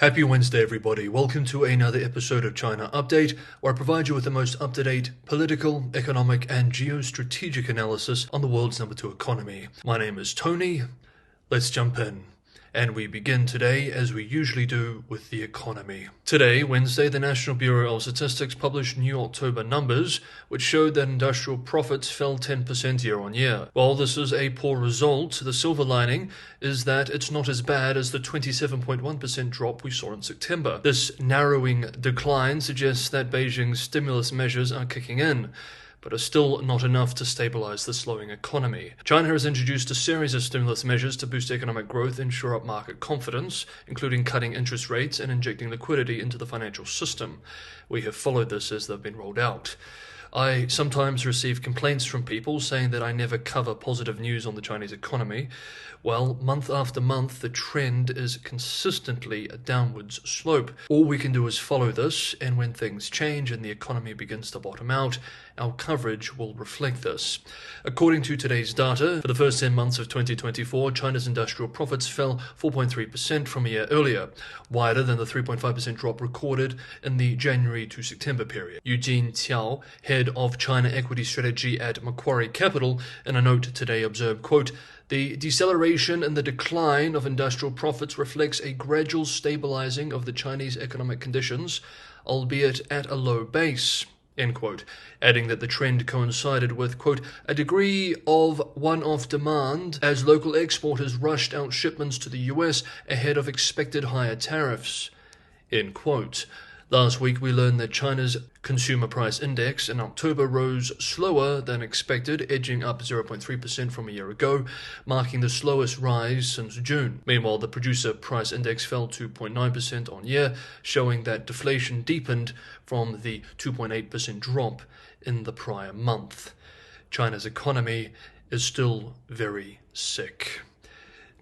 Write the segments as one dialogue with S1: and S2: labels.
S1: Happy Wednesday, everybody. Welcome to another episode of China Update, where I provide you with the most up-to-date political, economic, and geostrategic analysis on the world's number 2 economy. My name is Tony. Let's jump in. And we begin today, as we usually do, with the economy. Today, Wednesday, the National Bureau of Statistics published new October numbers, which showed that industrial profits fell 10% year-on-year. While this is a poor result, the silver lining is that it's not as bad as the 27.1% drop we saw in September. This narrowing decline suggests that Beijing's stimulus measures are kicking in, but are still not enough to stabilize the slowing economy. China has introduced a series of stimulus measures to boost economic growth and shore up market confidence, including cutting interest rates and injecting liquidity into the financial system. We have followed this as they've been rolled out. I sometimes receive complaints from people saying that I never cover positive news on the Chinese economy. Well, month after month, the trend is consistently a downwards slope. All we can do is follow this, and when things change and the economy begins to bottom out, our coverage will reflect this. According to today's data, for the first 10 months of 2024, China's industrial profits fell 4.3% from a year earlier, wider than the 3.5% drop recorded in the January to September period. Eugene Qiao, head of China equity strategy at Macquarie Capital, in a note today observed, quote, "The deceleration and the decline of industrial profits reflects a gradual stabilizing of the Chinese economic conditions, albeit at a low base," end quote, adding that the trend coincided with, quote, "a degree of one-off demand as local exporters rushed out shipments to the US ahead of expected higher tariffs," end quote. Last week, we learned that China's consumer price index in October rose slower than expected, edging up 0.3% from a year ago, marking the slowest rise since June. Meanwhile, the producer price index fell 2.9% on year, showing that deflation deepened from the 2.8% drop in the prior month. China's economy is still very sick.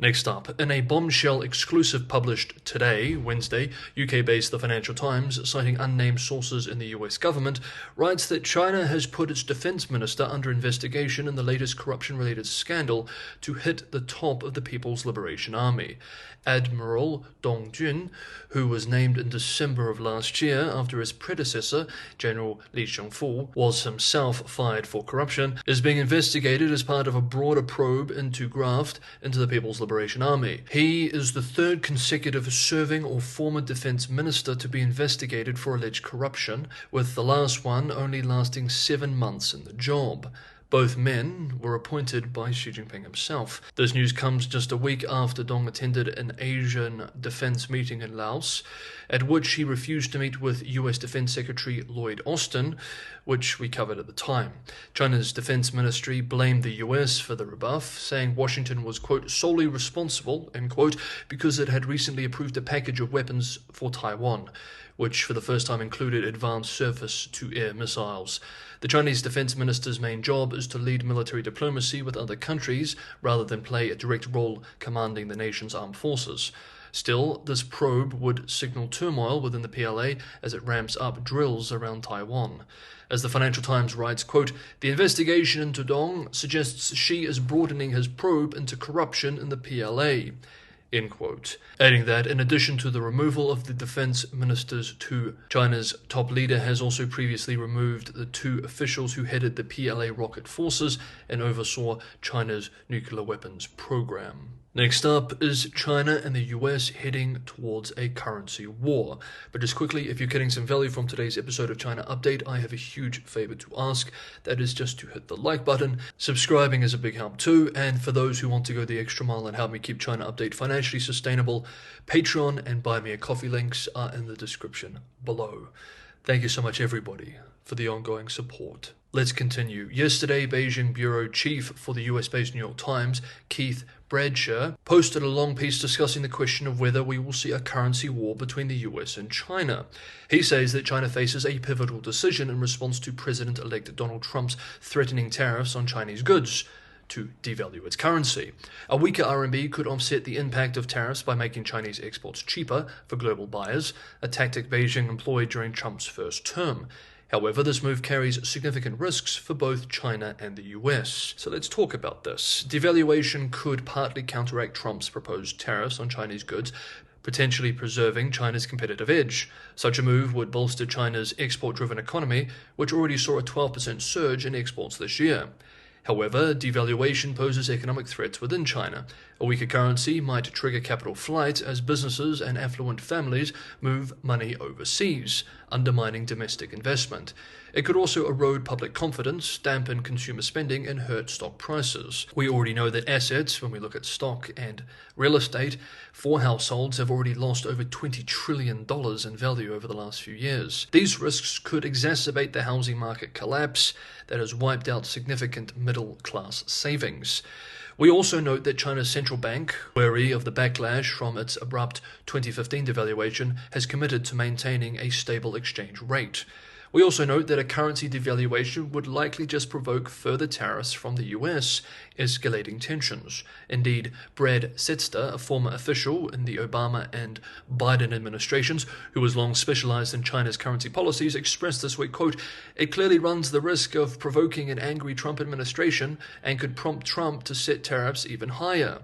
S1: Next up, in a bombshell exclusive published today, Wednesday, UK-based The Financial Times, citing unnamed sources in the US government, writes that China has put its defense minister under investigation in the latest corruption-related scandal to hit the top of the People's Liberation Army. Admiral Dong Jun, who was named in December of last year after his predecessor, General Li Xiangfu, was himself fired for corruption, is being investigated as part of a broader probe into graft into the People's Liberation Army. He is the third consecutive serving or former defense minister to be investigated for alleged corruption, with the last one only lasting 7 months in the job. Both men were appointed by Xi Jinping himself. This news comes just a week after Dong attended an Asian defense meeting in Laos, at which he refused to meet with US Defense Secretary Lloyd Austin, which we covered at the time. China's defense ministry blamed the US for the rebuff, saying Washington was, quote, solely responsible, end quote, because it had recently approved a package of weapons for Taiwan, which for the first time included advanced surface-to-air missiles. The Chinese defense minister's main job is to lead military diplomacy with other countries rather than play a direct role commanding the nation's armed forces. Still, this probe would signal turmoil within the PLA as it ramps up drills around Taiwan. As the Financial Times writes, quote, "The investigation into Dong suggests Xi is broadening his probe into corruption in the PLA," end quote. Adding that, in addition to the removal of the defense ministers too, China's top leader has also previously removed the 2 officials who headed the PLA rocket forces and oversaw China's nuclear weapons program. Next up is China and the US heading towards a currency war. But just quickly, if you're getting some value from today's episode of China Update, I have a huge favor to ask. That is just to hit the like button. Subscribing is a big help too. And for those who want to go the extra mile and help me keep China Update financially sustainable, Patreon and Buy Me a Coffee links are in the description below. Thank you so much, everybody, for the ongoing support. Let's continue. Yesterday, Beijing bureau chief for the US-based New York Times, Keith Bradshaw, posted a long piece discussing the question of whether we will see a currency war between the US and China. He says that China faces a pivotal decision in response to President-elect Donald Trump's threatening tariffs on Chinese goods to devalue its currency. A weaker RMB could offset the impact of tariffs by making Chinese exports cheaper for global buyers, a tactic Beijing employed during Trump's first term. However, this move carries significant risks for both China and the US. So let's talk about this. Devaluation could partly counteract Trump's proposed tariffs on Chinese goods, potentially preserving China's competitive edge. Such a move would bolster China's export-driven economy, which already saw a 12% surge in exports this year. However, devaluation poses economic threats within China. A weaker currency might trigger capital flight as businesses and affluent families move money overseas, undermining domestic investment. It could also erode public confidence, dampen consumer spending, and hurt stock prices. We already know that assets, when we look at stock and real estate, for households have already lost over $20 trillion in value over the last few years. These risks could exacerbate the housing market collapse that has wiped out significant middle-class savings. We also note that China's central bank, wary of the backlash from its abrupt 2015 devaluation, has committed to maintaining a stable exchange rate. We also note that a currency devaluation would likely just provoke further tariffs from the US, escalating tensions. Indeed, Brad Setster, a former official in the Obama and Biden administrations, who has long specialized in China's currency policies, expressed this week, quote, "It clearly runs the risk of provoking an angry Trump administration and could prompt Trump to set tariffs even higher."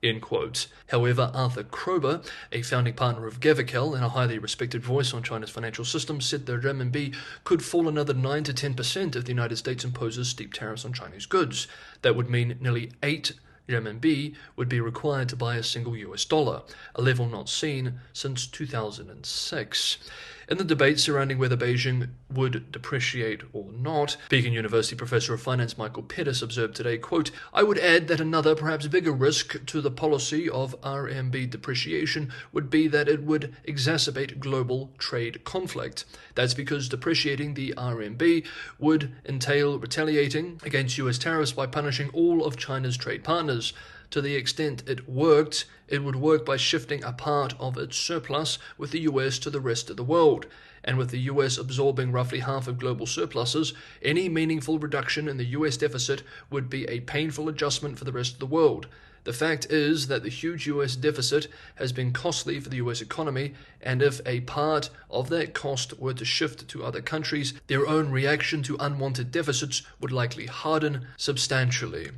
S1: End quote. However, Arthur Krober, a founding partner of Gavikel and a highly respected voice on China's financial system, said the renminbi could fall another 9 to 10% if the United States imposes steep tariffs on Chinese goods. That would mean nearly 8 renminbi would be required to buy a single US dollar, a level not seen since 2006. In the debate surrounding whether Beijing would depreciate or not, Peking University professor of finance Michael Pettis observed today, quote, "I would add that another, perhaps bigger risk to the policy of RMB depreciation would be that it would exacerbate global trade conflict. That's because depreciating the RMB would entail retaliating against US tariffs by punishing all of China's trade partners. To the extent it worked, it would work by shifting a part of its surplus with the US to the rest of the world. And with the US absorbing roughly half of global surpluses, any meaningful reduction in the US deficit would be a painful adjustment for the rest of the world. The fact is that the huge US deficit has been costly for the US economy, and if a part of that cost were to shift to other countries, their own reaction to unwanted deficits would likely harden substantially."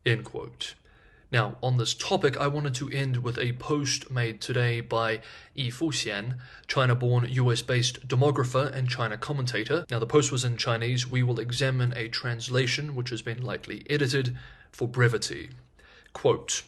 S1: End quote. Now, on this topic, I wanted to end with a post made today by Yi Fuxian, China-born US-based demographer and China commentator. Now, the post was in Chinese. We will examine a translation which has been lightly edited for brevity. Quote,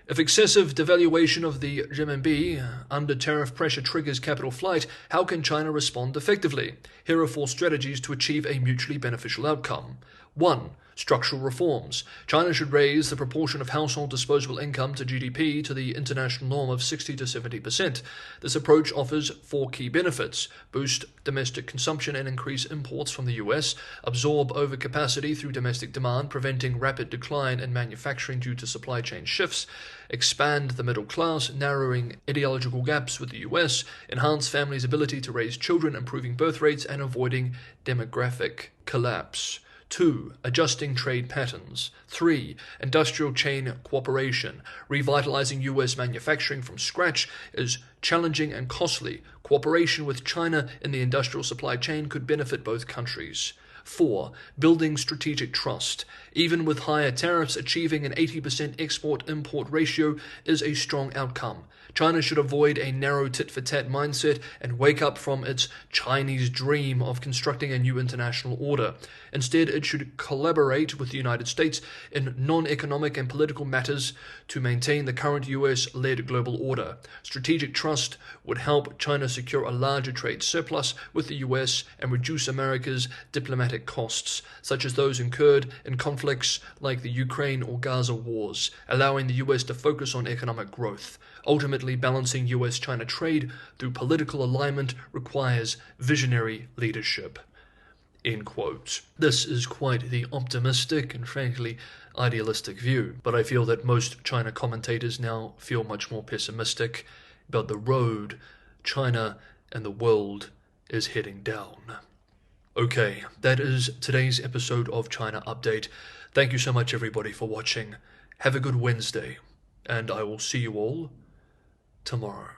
S1: "If excessive devaluation of the renminbi under tariff pressure triggers capital flight, how can China respond effectively? Here are 4 strategies to achieve a mutually beneficial outcome. 1. Structural reforms. China should raise the proportion of household disposable income to GDP to the international norm of 60 to 70%. This approach offers 4 key benefits: boost domestic consumption and increase imports from the US, absorb overcapacity through domestic demand, preventing rapid decline in manufacturing due to supply chain shifts, expand the middle class, narrowing ideological gaps with the US, enhance families' ability to raise children, improving birth rates, and avoiding demographic collapse. 2. Adjusting trade patterns. 3. Industrial chain cooperation. Revitalizing US manufacturing from scratch is challenging and costly. Cooperation with China in the industrial supply chain could benefit both countries. 4. Building strategic trust. Even with higher tariffs, achieving an 80% export-import ratio is a strong outcome. China should avoid a narrow tit-for-tat mindset and wake up from its Chinese dream of constructing a new international order. Instead, it should collaborate with the United States in non-economic and political matters to maintain the current US-led global order. Strategic trust would help China secure a larger trade surplus with the US and reduce America's diplomatic costs, such as those incurred in conflicts like the Ukraine or Gaza wars, allowing the US to focus on economic growth. Ultimately, balancing US-China trade through political alignment requires visionary leadership." End quote. This is quite the optimistic and frankly idealistic view, but I feel that most China commentators now feel much more pessimistic about the road China and the world is heading down. Okay, that is today's episode of China Update. Thank you so much everybody for watching. Have a good Wednesday, and I will see you all tomorrow.